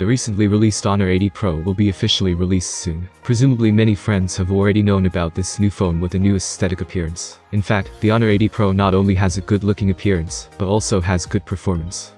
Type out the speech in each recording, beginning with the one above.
The recently released Honor 80 Pro will be officially released soon. Presumably many friends have already known about this new phone with a new aesthetic appearance. In fact, the Honor 80 Pro not only has a good-looking appearance, but also has good performance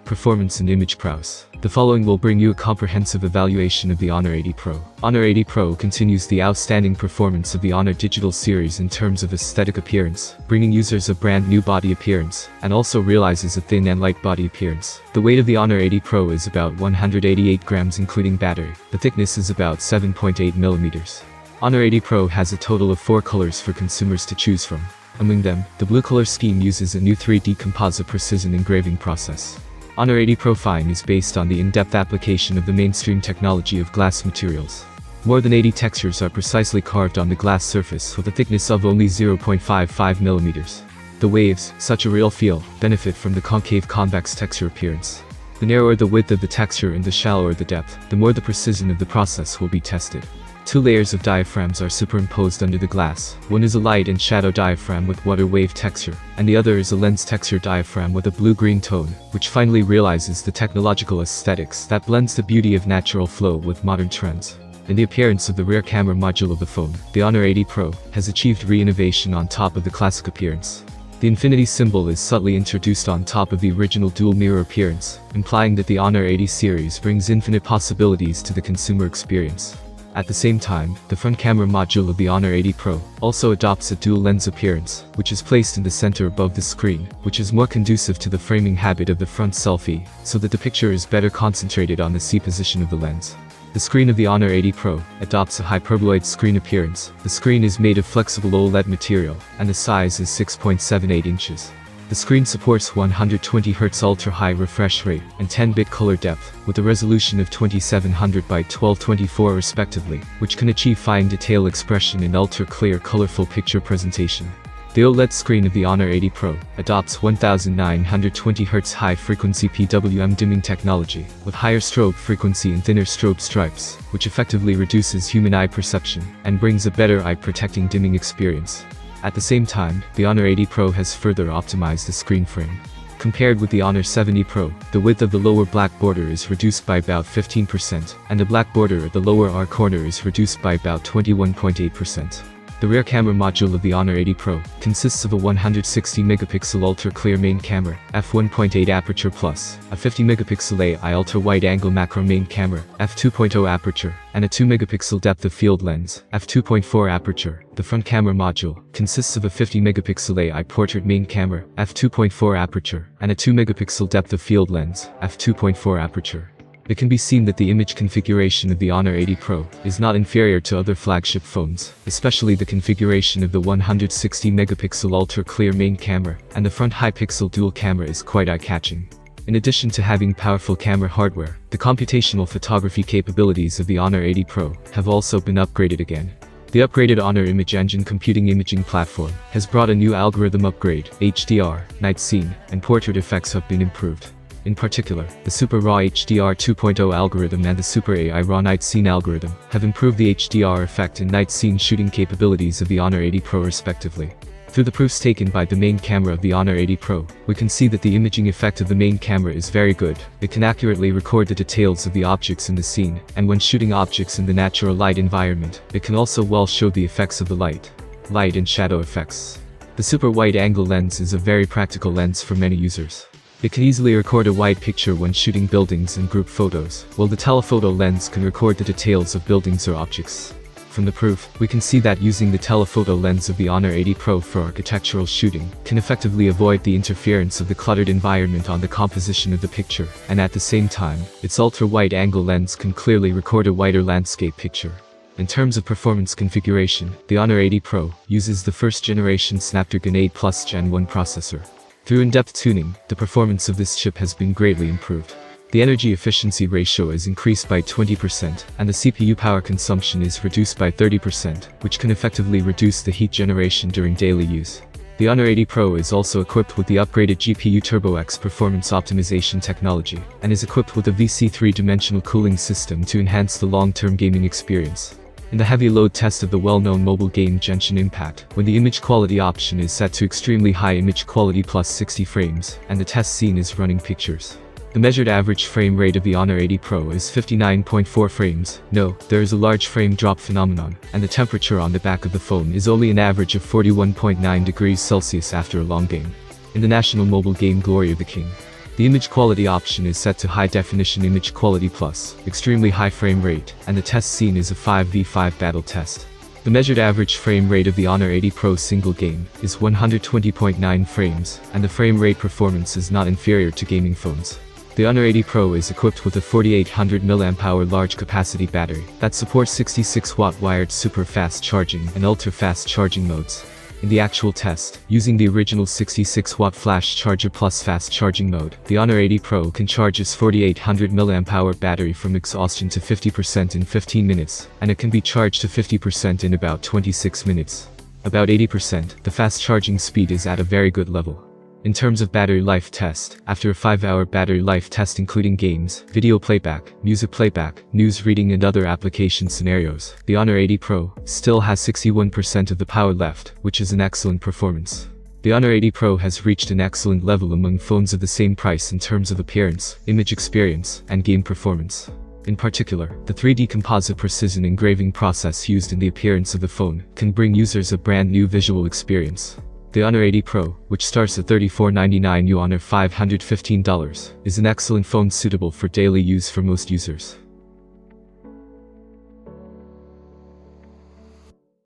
and image prowess. The following will bring you a comprehensive evaluation of the Honor 80 Pro. Honor 80 Pro continues the outstanding performance of the Honor digital series in terms of aesthetic appearance, bringing users a brand new body appearance, and also realizes a thin and light body appearance. The weight of the Honor 80 Pro is about 188 grams including battery. The thickness is about 7.8 millimeters. Honor 80 Pro has a total of 4 colors for consumers to choose from. Among them, the blue color scheme uses a new 3D composite precision engraving process. Honor 80 Pro Fine is based on the in-depth application of the mainstream technology of glass materials. More than 80 textures are precisely carved on the glass surface with a thickness of only 0.55 millimeters. The waves, such a real feel, benefit from the concave convex texture appearance. The narrower the width of the texture and the shallower the depth, the more the precision of the process will be tested. 2 layers of diaphragms are superimposed under the glass. One is a light and shadow diaphragm with water wave texture, and the other is a lens texture diaphragm with a blue-green tone, which finally realizes the technological aesthetics that blends the beauty of natural flow with modern trends. In the appearance of the rear camera module of the phone, the Honor 80 Pro has achieved re-innovation on top of the classic appearance. The infinity symbol is subtly introduced on top of the original dual mirror appearance, implying that the Honor 80 series brings infinite possibilities to the consumer experience. At the same time, the front camera module of the Honor 80 Pro also adopts a dual lens appearance, which is placed in the center above the screen, which is more conducive to the framing habit of the front selfie, so that the picture is better concentrated on the C position of the lens. The screen of the Honor 80 Pro adopts a hyperboloid screen appearance. The screen is made of flexible OLED material, and the size is 6.78 inches. The screen supports 120Hz ultra-high refresh rate and 10-bit color depth, with a resolution of 2700 by 1224 respectively, which can achieve fine detail expression and ultra-clear colorful picture presentation. The OLED screen of the Honor 80 Pro adopts 1920Hz high-frequency PWM dimming technology, with higher strobe frequency and thinner strobe stripes, which effectively reduces human eye perception and brings a better eye-protecting dimming experience. At the same time, the Honor 80 Pro has further optimized the screen frame. Compared with the Honor 70 Pro, the width of the lower black border is reduced by about 15%, and the black border at the lower R corner is reduced by about 21.8%. The rear camera module of the Honor 80 Pro consists of a 160-megapixel ultra-clear main camera, f1.8 aperture plus, a 50-megapixel AI ultra-wide-angle macro main camera, f2.0 aperture, and a 2-megapixel depth of field lens, f2.4 aperture. The front camera module consists of a 50-megapixel AI portrait main camera, f2.4 aperture, and a 2-megapixel depth of field lens, f2.4 aperture. It can be seen that the image configuration of the Honor 80 Pro is not inferior to other flagship phones, especially the configuration of the 160-megapixel ultra-clear main camera, and the front high-pixel dual camera is quite eye-catching. In addition to having powerful camera hardware, the computational photography capabilities of the Honor 80 Pro have also been upgraded again. The upgraded Honor Image Engine computing imaging platform has brought a new algorithm upgrade. HDR, night scene, and portrait effects have been improved. In particular, the Super RAW HDR 2.0 algorithm and the Super AI RAW Night Scene algorithm have improved the HDR effect and night scene shooting capabilities of the Honor 80 Pro respectively. Through the proofs taken by the main camera of the Honor 80 Pro, we can see that the imaging effect of the main camera is very good. It can accurately record the details of the objects in the scene, and when shooting objects in the natural light environment, it can also well show the effects of the light and shadow effects. The super wide-angle lens is a very practical lens for many users. It can easily record a wide picture when shooting buildings and group photos, while the telephoto lens can record the details of buildings or objects. From the proof, we can see that using the telephoto lens of the Honor 80 Pro for architectural shooting can effectively avoid the interference of the cluttered environment on the composition of the picture, and at the same time, its ultra-wide-angle lens can clearly record a wider landscape picture. In terms of performance configuration, the Honor 80 Pro uses the first-generation Snapdragon 8 Plus Gen 1 processor. Through in-depth tuning, the performance of this chip has been greatly improved. The energy efficiency ratio is increased by 20%, and the CPU power consumption is reduced by 30%, which can effectively reduce the heat generation during daily use. The Honor 80 Pro is also equipped with the upgraded GPU TurboX performance optimization technology, and is equipped with a VC 3-dimensional cooling system to enhance the long-term gaming experience. In the heavy load test of the well-known mobile game Genshin Impact, when the image quality option is set to extremely high image quality plus 60 frames, and the test scene is running pictures. The measured average frame rate of the Honor 80 Pro is 59.4 frames. No, there is a large frame drop phenomenon, and the temperature on the back of the phone is only an average of 41.9 degrees Celsius after a long game. In the national mobile game Glory of the King, the image quality option is set to High Definition Image Quality Plus, extremely high frame rate, and the test scene is a 5v5 battle test. The measured average frame rate of the Honor 80 Pro single game is 120.9 frames, and the frame rate performance is not inferior to gaming phones. The Honor 80 Pro is equipped with a 4800 mAh large capacity battery that supports 66-watt wired super fast charging and ultra fast charging modes. In the actual test, using the original 66-watt flash charger plus fast charging mode, the Honor 80 Pro can charge its 4800 mAh battery from exhaustion to 50% in 15 minutes, and it can be charged to 50% in about 26 minutes. About 80%, the fast charging speed is at a very good level. In terms of battery life test, after a 5-hour battery life test including games, video playback, music playback, news reading and other application scenarios, the Honor 80 Pro still has 61% of the power left, which is an excellent performance. The Honor 80 Pro has reached an excellent level among phones of the same price in terms of appearance, image experience, and game performance. In particular, the 3D composite precision engraving process used in the appearance of the phone can bring users a brand new visual experience. The Honor 80 Pro, which starts at $34.99 or $515, is an excellent phone suitable for daily use for most users.